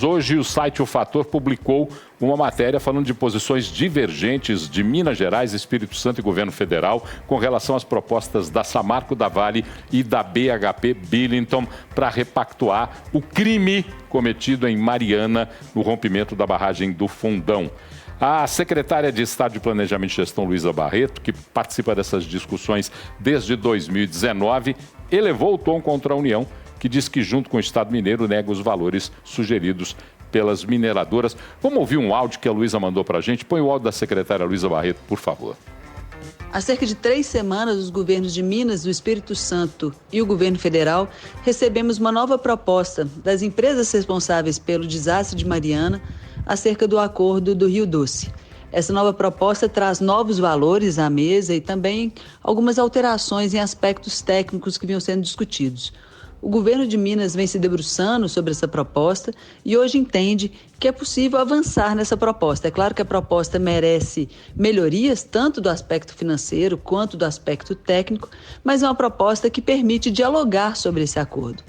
Hoje o site O Fator publicou uma matéria falando de posições divergentes de Minas Gerais, Espírito Santo e governo federal com relação às propostas da Samarco, da Vale e da BHP Billiton para repactuar o crime cometido em Mariana no rompimento da barragem do Fundão. A secretária de Estado de Planejamento e Gestão, Luísa Barreto, que participa dessas discussões desde 2019, elevou o tom contra a União, que diz que, junto com o Estado mineiro, nega os valores sugeridos pelas mineradoras. Vamos ouvir um áudio que a Luísa mandou para a gente. Põe o áudio da secretária Luísa Barreto, por favor. Há cerca de 3 semanas, os governos de Minas, do Espírito Santo e o governo federal recebemos uma nova proposta das empresas responsáveis pelo desastre de Mariana acerca do acordo do Rio Doce. Essa nova proposta traz novos valores à mesa e também algumas alterações em aspectos técnicos que vinham sendo discutidos. O governo de Minas vem se debruçando sobre essa proposta e hoje entende que é possível avançar nessa proposta. É claro que a proposta merece melhorias, tanto do aspecto financeiro quanto do aspecto técnico, mas é uma proposta que permite dialogar sobre esse acordo.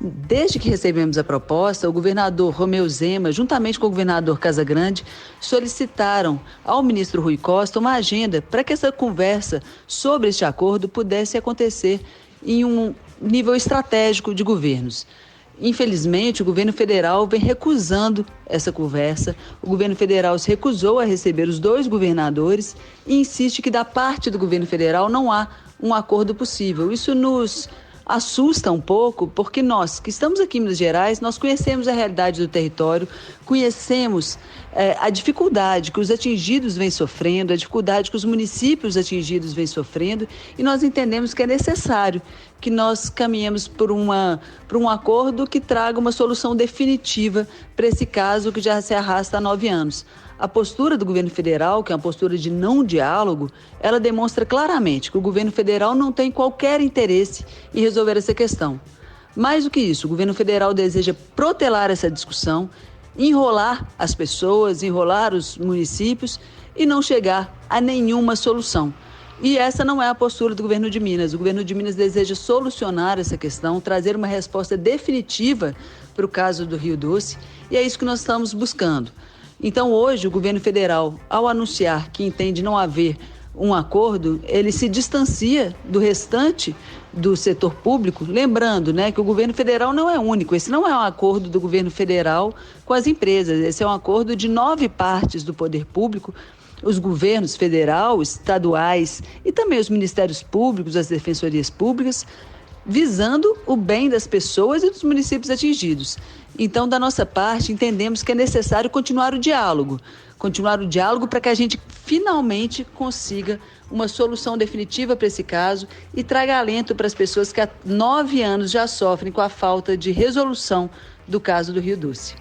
Desde que recebemos a proposta, o governador Romeu Zema, juntamente com o governador Casagrande, solicitaram ao ministro Rui Costa uma agenda para que essa conversa sobre este acordo pudesse acontecer em um nível estratégico de governos. Infelizmente, o governo federal vem recusando essa conversa. O governo federal se recusou a receber os 2 governadores e insiste que da parte do governo federal não há um acordo possível. Isso nos assusta um pouco, porque nós que estamos aqui em Minas Gerais, nós conhecemos a realidade do território, conhecemos a dificuldade que os atingidos vêm sofrendo, a dificuldade que os municípios atingidos vêm sofrendo, e nós entendemos que é necessário que nós caminhemos por um acordo que traga uma solução definitiva para esse caso que já se arrasta há 9 anos. A postura do governo federal, que é uma postura de não diálogo, ela demonstra claramente que o governo federal não tem qualquer interesse em resolver essa questão. Mais do que isso, o governo federal deseja protelar essa discussão, enrolar as pessoas, enrolar os municípios e não chegar a nenhuma solução. E essa não é a postura do governo de Minas. O governo de Minas deseja solucionar essa questão, trazer uma resposta definitiva para o caso do Rio Doce, e é isso que nós estamos buscando. Então, hoje, o governo federal, ao anunciar que entende não haver um acordo, ele se distancia do restante do setor público, lembrando, que o governo federal não é único. Esse não é um acordo do governo federal com as empresas, esse é um acordo de 9 partes do poder público, os governos federal, estaduais e também os ministérios públicos, as defensorias públicas, visando o bem das pessoas e dos municípios atingidos. Então, da nossa parte, entendemos que é necessário continuar o diálogo para que a gente finalmente consiga uma solução definitiva para esse caso e traga alento para as pessoas que há 9 anos já sofrem com a falta de resolução do caso do Rio Doce.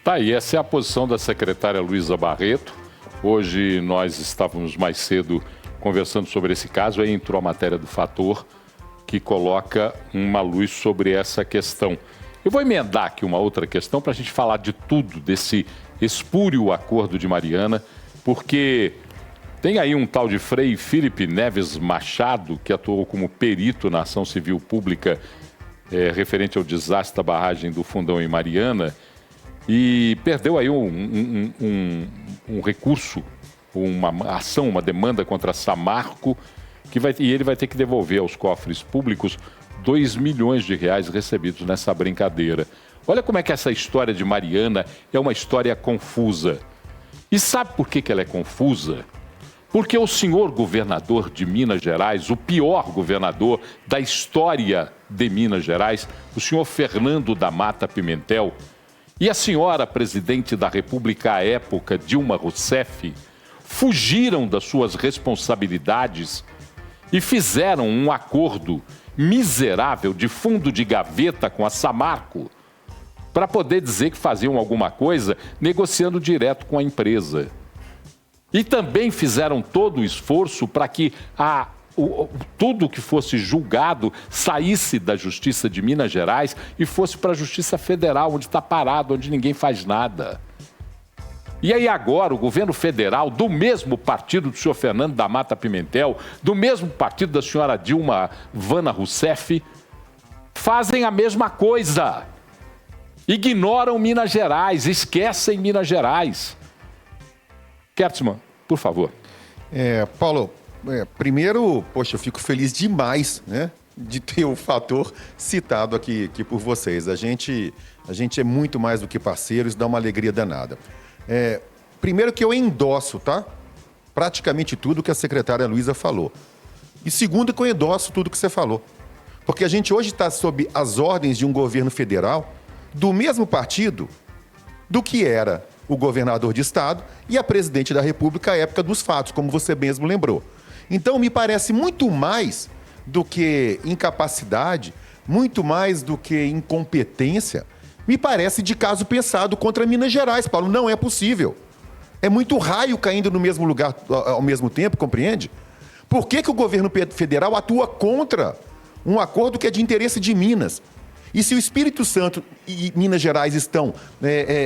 Tá aí, essa é a posição da secretária Luísa Barreto. Hoje nós estávamos mais cedo conversando sobre esse caso, aí entrou a matéria do Fator, que coloca uma luz sobre essa questão. Eu vou emendar aqui uma outra questão para a gente falar de tudo, desse espúrio acordo de Mariana, porque tem aí um tal de Frei Felipe Neves Machado, que atuou como perito na ação civil pública referente ao desastre da barragem do Fundão em Mariana, e perdeu aí um recurso, uma ação, uma demanda contra a Samarco, e ele vai ter que devolver aos cofres públicos 2 milhões de reais recebidos nessa brincadeira. Olha como é que essa história de Mariana é uma história confusa. E sabe por que ela é confusa? Porque o senhor governador de Minas Gerais, o pior governador da história de Minas Gerais, o senhor Fernando da Mata Pimentel, e a senhora presidente da República à época, Dilma Rousseff, fugiram das suas responsabilidades e fizeram um acordo miserável de fundo de gaveta com a Samarco para poder dizer que faziam alguma coisa negociando direto com a empresa. E também fizeram todo o esforço para que tudo que fosse julgado saísse da Justiça de Minas Gerais e fosse para a Justiça Federal, onde está parado, onde ninguém faz nada. E aí agora o governo federal, do mesmo partido do senhor Fernando da Mata Pimentel, do mesmo partido da senhora Dilma Vana Rousseff, fazem a mesma coisa. Ignoram Minas Gerais, esquecem Minas Gerais. Kertzmann, por favor. Paulo, primeiro, poxa, eu fico feliz demais, né, de ter o fator citado aqui por vocês. A gente é muito mais do que parceiro, isso dá uma alegria danada. Primeiro que eu endosso, tá? Praticamente tudo que a secretária Luísa falou. E segundo que eu endosso tudo que você falou. Porque a gente hoje está sob as ordens de um governo federal do mesmo partido do que era o governador de estado e a presidente da República à época dos fatos, como você mesmo lembrou. Então, me parece muito mais do que incapacidade, muito mais do que incompetência, me parece de caso pensado contra Minas Gerais, Paulo. Não é possível. É muito raio caindo no mesmo lugar ao mesmo tempo, compreende? Por que o governo federal atua contra um acordo que é de interesse de Minas? E se o Espírito Santo e Minas Gerais estão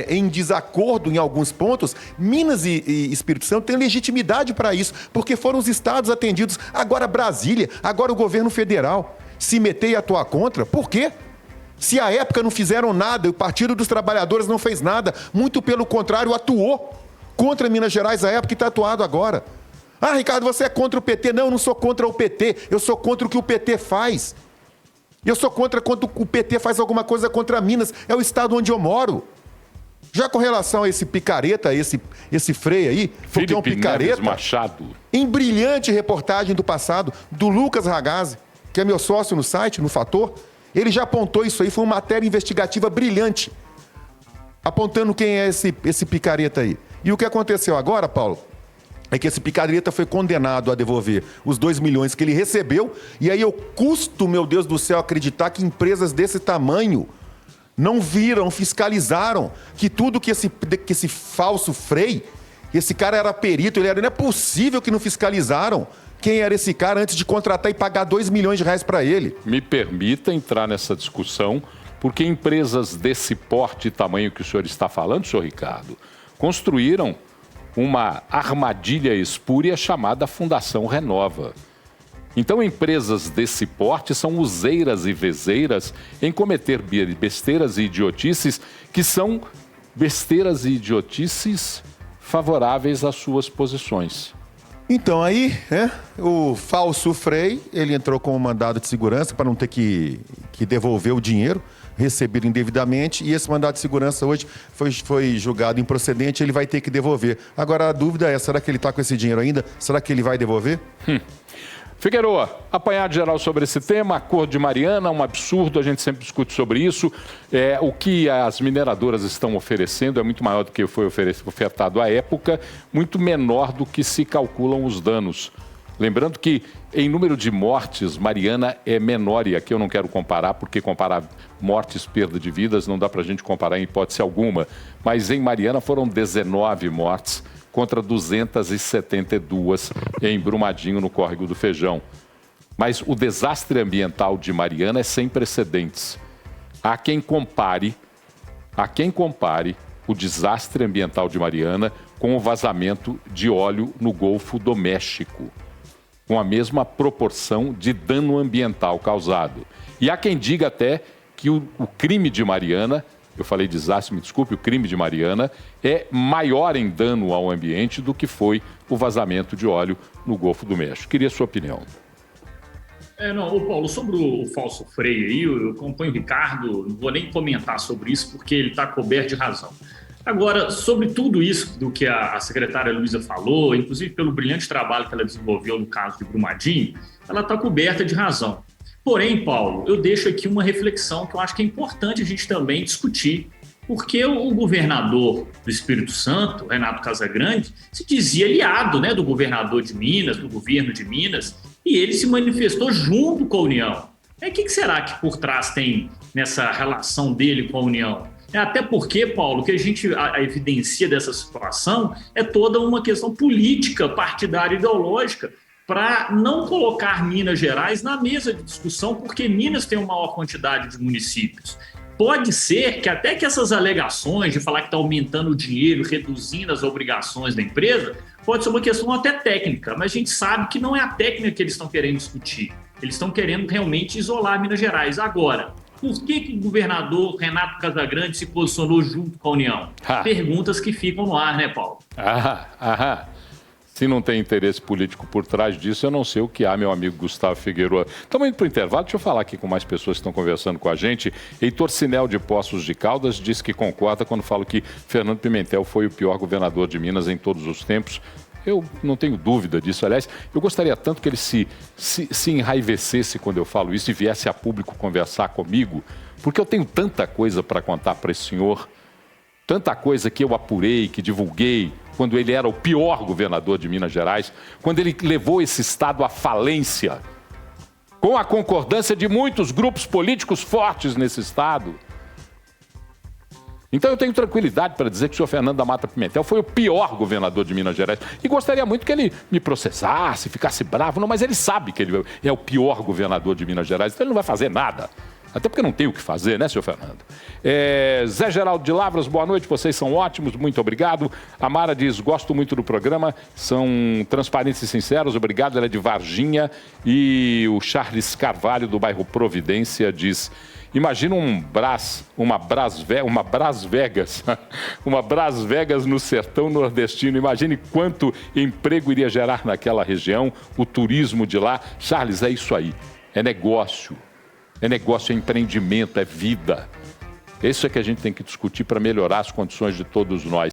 em desacordo em alguns pontos, Minas e Espírito Santo têm legitimidade para isso, porque foram os estados atendidos. Agora Brasília, agora o governo federal se meter e atuar contra, por quê? Se à época não fizeram nada, o Partido dos Trabalhadores não fez nada, muito pelo contrário, atuou contra Minas Gerais à época e está atuado agora. Ah, Ricardo, você é contra o PT? Não, eu não sou contra o PT, eu sou contra o que o PT faz. Eu sou contra quando o PT faz alguma coisa contra Minas. É o estado onde eu moro. Já com relação a esse picareta, esse Frei aí, porque é um picareta. Neves Machado. Em brilhante reportagem do passado, do Lucas Ragazzi, que é meu sócio no site, no Fator, ele já apontou isso aí, foi uma matéria investigativa brilhante, apontando quem é esse picareta aí. E o que aconteceu agora, Paulo, é que esse picareta foi condenado a devolver os 2 milhões que ele recebeu, e aí eu custo, meu Deus do céu, acreditar que empresas desse tamanho não viram, fiscalizaram, que tudo que esse falso Frei, esse cara era perito, não é possível que não fiscalizaram quem era esse cara antes de contratar e pagar 2 milhões de reais para ele. Me permita entrar nessa discussão, porque empresas desse porte e tamanho que o senhor está falando, senhor Ricardo, construíram uma armadilha espúria chamada Fundação Renova. Então, empresas desse porte são useiras e vezeiras em cometer besteiras e idiotices que são besteiras e idiotices favoráveis às suas posições. Então, aí, o falso Frei, ele entrou com um mandado de segurança para não ter que devolver o dinheiro recebido indevidamente, e esse mandado de segurança hoje foi julgado improcedente, ele vai ter que devolver. Agora, a dúvida é, será que ele está com esse dinheiro ainda? Será que ele vai devolver? Figueroa, apanhado geral sobre esse tema, acordo de Mariana, um absurdo, a gente sempre discute sobre isso. O que as mineradoras estão oferecendo é muito maior do que foi ofertado à época, muito menor do que se calculam os danos. Lembrando que, em número de mortes, Mariana é menor, e aqui eu não quero comparar, porque comparar mortes, perda de vidas, não dá para a gente comparar em hipótese alguma. Mas em Mariana foram 19 mortes contra 272 em Brumadinho, no Córrego do Feijão. Mas o desastre ambiental de Mariana é sem precedentes. Há quem compare o desastre ambiental de Mariana com o vazamento de óleo no Golfo do México, com a mesma proporção de dano ambiental causado. E há quem diga até que o crime de Mariana, eu falei desastre, me desculpe, o crime de Mariana é maior em dano ao ambiente do que foi o vazamento de óleo no Golfo do México. Queria a sua opinião. Paulo, sobre o falso Frei aí, eu acompanho o Ricardo, não vou nem comentar sobre isso porque ele está coberto de razão. Agora, sobre tudo isso do que a secretária Luísa falou, inclusive pelo brilhante trabalho que ela desenvolveu no caso de Brumadinho, ela está coberta de razão. Porém, Paulo, eu deixo aqui uma reflexão que eu acho que é importante a gente também discutir, porque o governador do Espírito Santo, Renato Casagrande, se dizia aliado, do governador de Minas, do governo de Minas, e ele se manifestou junto com a União. O que será que por trás tem nessa relação dele com a União? Até porque, Paulo, o que a gente evidencia dessa situação é toda uma questão política, partidária, ideológica, para não colocar Minas Gerais na mesa de discussão, porque Minas tem uma maior quantidade de municípios. Pode ser que até que essas alegações de falar que está aumentando o dinheiro, reduzindo as obrigações da empresa, pode ser uma questão até técnica, mas a gente sabe que não é a técnica que eles estão querendo discutir. Eles estão querendo realmente isolar Minas Gerais. Agora, Por que o governador Renato Casagrande se posicionou junto com a União? Perguntas que ficam no ar, né, Paulo? Se não tem interesse político por trás disso, eu não sei o que há, meu amigo Gustavo Figueiredo. Estamos indo para o intervalo, deixa eu falar aqui com mais pessoas que estão conversando com a gente. Heitor Sinel de Poços de Caldas disse que concorda quando falo que Fernando Pimentel foi o pior governador de Minas em todos os tempos. Eu não tenho dúvida disso. Aliás, eu gostaria tanto que ele se enraivecesse quando eu falo isso e viesse a público conversar comigo, porque eu tenho tanta coisa para contar para esse senhor, tanta coisa que eu apurei, que divulguei, quando ele era o pior governador de Minas Gerais, quando ele levou esse estado à falência, com a concordância de muitos grupos políticos fortes nesse estado. Então eu tenho tranquilidade para dizer que o senhor Fernando da Mata Pimentel foi o pior governador de Minas Gerais. E gostaria muito que ele me processasse, ficasse bravo, não, mas ele sabe que ele é o pior governador de Minas Gerais, então ele não vai fazer nada. Até porque não tem o que fazer, né, senhor Fernando? Zé Geraldo de Lavras, boa noite, vocês são ótimos, muito obrigado. A Mara diz, gosto muito do programa, são transparentes e sinceros, obrigado, ela é de Varginha. E o Charles Carvalho, do bairro Providência, diz, imagina uma Brás Vegas no sertão nordestino, imagine quanto emprego iria gerar naquela região, o turismo de lá. Charles, é isso aí, é negócio. É negócio, é empreendimento, é vida. Isso é que a gente tem que discutir para melhorar as condições de todos nós.